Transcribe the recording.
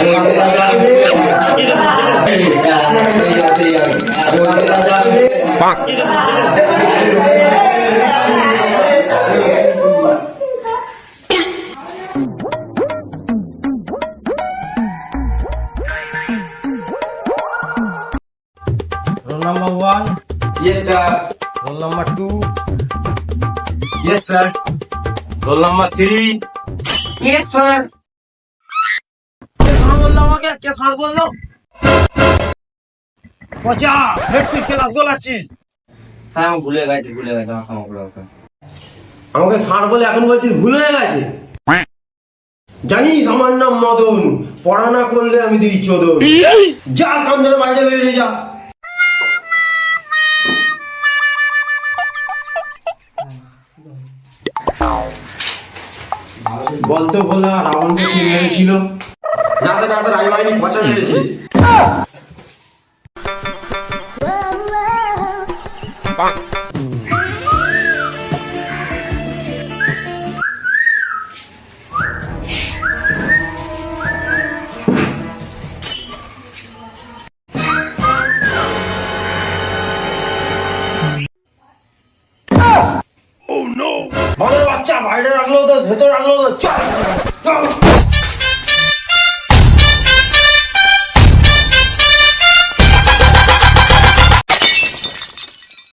Roll number 1. Yes, sir. Roll number 2. Yes, sir. Roll number 3. Yes, sir. কে ছাড় বললো আমাকে? কে ছাড় বললো? পচা, হেড তুই ক্লাস গোলাচ্ছিস। স্যার আমি ভুলে গেছি আমার ক্ষমা করে দাও। আমাকে ছাড় বলে এখন বলছিস ভুল হয়ে গেছে? জানিস আমার নাম মদন, পড়া না করলে আমি দিই চোদন। যা কান্দের বাইরে বেরিয়ে যা। বলতো বলা রাবণকে কে মেরেছিল? না স্যার আমি মাইনি পচা মেরেছি। বাচ্চা বাইরে রাখলো তো ভেতর রাখলো তো চল